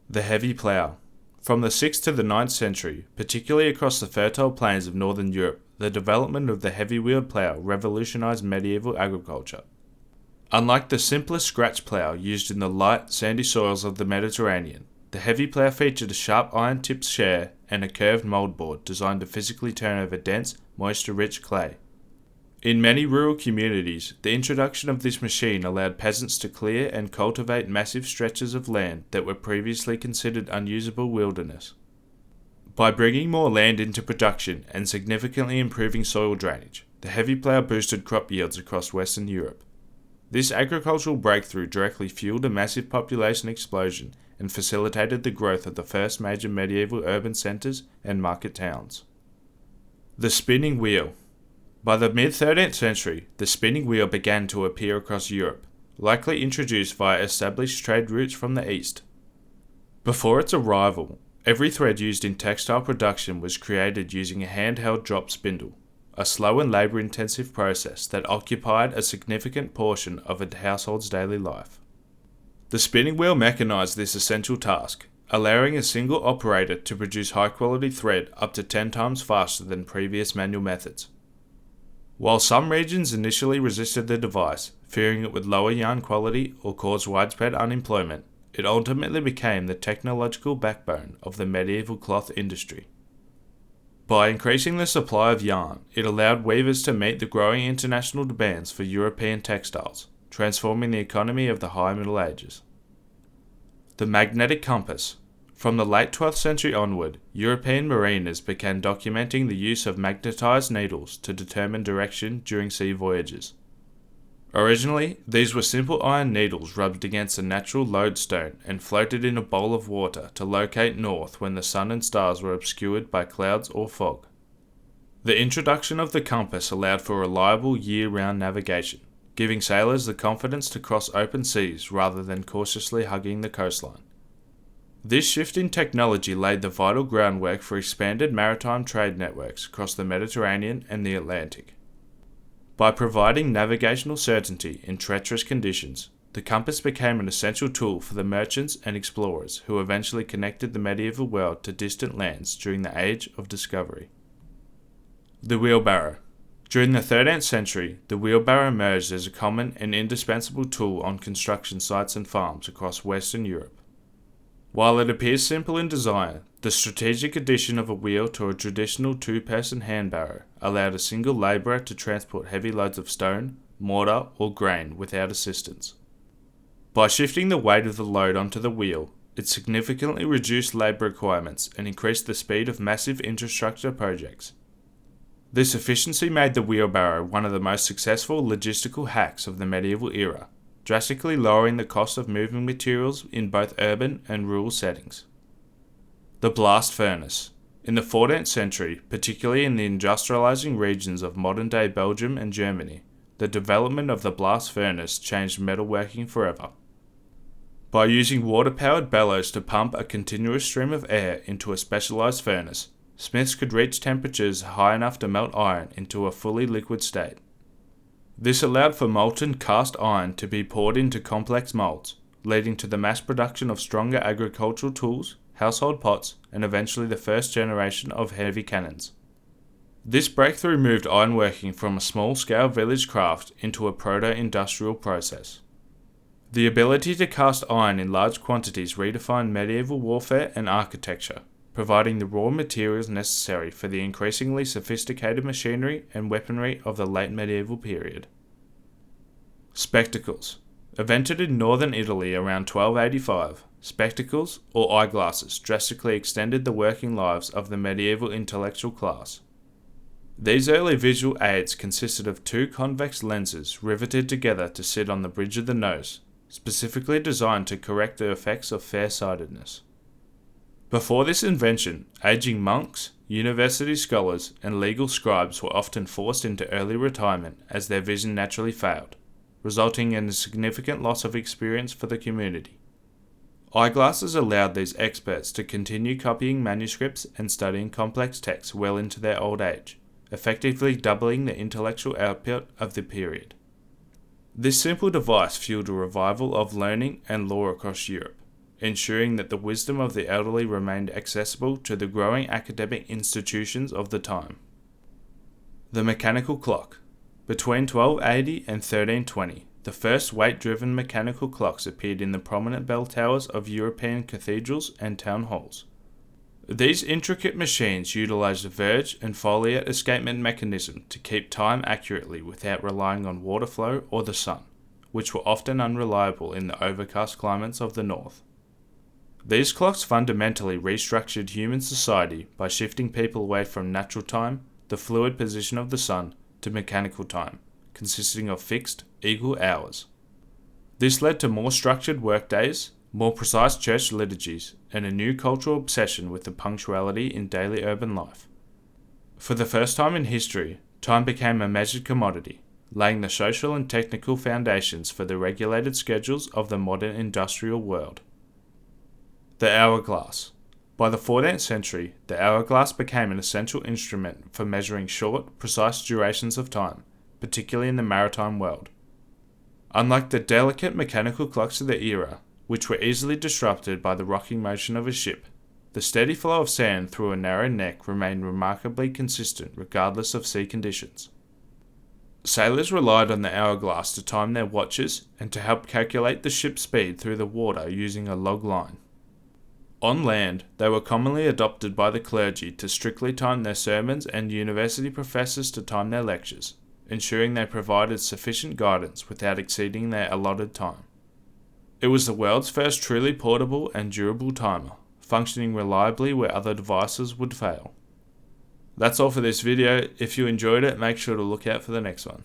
The heavy plough. From the 6th to the 9th century, particularly across the fertile plains of northern Europe, the development of the heavy-wheeled plough revolutionized medieval agriculture. Unlike the simpler scratch plough used in the light, sandy soils of the Mediterranean, the heavy plough featured a sharp iron-tipped share and a curved mouldboard designed to physically turn over dense, moisture-rich clay. In many rural communities, the introduction of this machine allowed peasants to clear and cultivate massive stretches of land that were previously considered unusable wilderness. By bringing more land into production and significantly improving soil drainage, the heavy plough boosted crop yields across Western Europe. This agricultural breakthrough directly fueled a massive population explosion and facilitated the growth of the first major medieval urban centres and market towns. The spinning wheel. By the mid-13th century, the spinning wheel began to appear across Europe, likely introduced via established trade routes from the east. Before its arrival, every thread used in textile production was created using a handheld drop spindle, a slow and labour-intensive process that occupied a significant portion of a household's daily life. The spinning wheel mechanised this essential task, allowing a single operator to produce high-quality thread up to 10 times faster than previous manual methods. While some regions initially resisted the device, fearing it would lower yarn quality or cause widespread unemployment, it ultimately became the technological backbone of the medieval cloth industry. By increasing the supply of yarn, it allowed weavers to meet the growing international demands for European textiles, transforming the economy of the High Middle Ages. The magnetic compass. From the late 12th century onward, European mariners began documenting the use of magnetized needles to determine direction during sea voyages. Originally, these were simple iron needles rubbed against a natural lodestone and floated in a bowl of water to locate north when the sun and stars were obscured by clouds or fog. The introduction of the compass allowed for reliable year-round navigation, giving sailors the confidence to cross open seas rather than cautiously hugging the coastline. This shift in technology laid the vital groundwork for expanded maritime trade networks across the Mediterranean and the Atlantic. By providing navigational certainty in treacherous conditions, the compass became an essential tool for the merchants and explorers who eventually connected the medieval world to distant lands during the Age of Discovery. The wheelbarrow. During the 13th century, the wheelbarrow emerged as a common and indispensable tool on construction sites and farms across Western Europe. While it appears simple in design, the strategic addition of a wheel to a traditional two-person handbarrow allowed a single labourer to transport heavy loads of stone, mortar, or grain without assistance. By shifting the weight of the load onto the wheel, it significantly reduced labour requirements and increased the speed of massive infrastructure projects. This efficiency made the wheelbarrow one of the most successful logistical hacks of the medieval era, drastically lowering the cost of moving materials in both urban and rural settings. The blast furnace. In the 14th century, particularly in the industrializing regions of modern-day Belgium and Germany, the development of the blast furnace changed metalworking forever. By using water-powered bellows to pump a continuous stream of air into a specialized furnace, smiths could reach temperatures high enough to melt iron into a fully liquid state. This allowed for molten cast iron to be poured into complex molds, leading to the mass production of stronger agricultural tools, household pots, and eventually the first generation of heavy cannons. This breakthrough moved ironworking from a small-scale village craft into a proto-industrial process. The ability to cast iron in large quantities redefined medieval warfare and architecture, providing the raw materials necessary for the increasingly sophisticated machinery and weaponry of the late medieval period. Spectacles. Invented in northern Italy around 1285, spectacles, or eyeglasses, drastically extended the working lives of the medieval intellectual class. These early visual aids consisted of two convex lenses riveted together to sit on the bridge of the nose, specifically designed to correct the effects of farsightedness. Before this invention, aging monks, university scholars, and legal scribes were often forced into early retirement as their vision naturally failed, resulting in a significant loss of experience for the community. Eyeglasses allowed these experts to continue copying manuscripts and studying complex texts well into their old age, effectively doubling the intellectual output of the period. This simple device fueled a revival of learning and law across Europe. ensuring that the wisdom of the elderly remained accessible to the growing academic institutions of the time. The mechanical clock. Between 1280 and 1320, the first weight-driven mechanical clocks appeared in the prominent bell towers of European cathedrals and town halls. These intricate machines utilized a verge and foliate escapement mechanism to keep time accurately without relying on water flow or the sun, which were often unreliable in the overcast climates of the north. These clocks fundamentally restructured human society by shifting people away from natural time, the fluid position of the sun, to mechanical time, consisting of fixed, equal hours. This led to more structured workdays, more precise church liturgies, and a new cultural obsession with the punctuality in daily urban life. For the first time in history, time became a measured commodity, laying the social and technical foundations for the regulated schedules of the modern industrial world. The hourglass. By the 14th century, the hourglass became an essential instrument for measuring short, precise durations of time, particularly in the maritime world. Unlike the delicate mechanical clocks of the era, which were easily disrupted by the rocking motion of a ship, the steady flow of sand through a narrow neck remained remarkably consistent regardless of sea conditions. Sailors relied on the hourglass to time their watches and to help calculate the ship's speed through the water using a log line. On land, they were commonly adopted by the clergy to strictly time their sermons and university professors to time their lectures, ensuring they provided sufficient guidance without exceeding their allotted time. It was the world's first truly portable and durable timer, functioning reliably where other devices would fail. That's all for this video. If you enjoyed it, make sure to look out for the next one.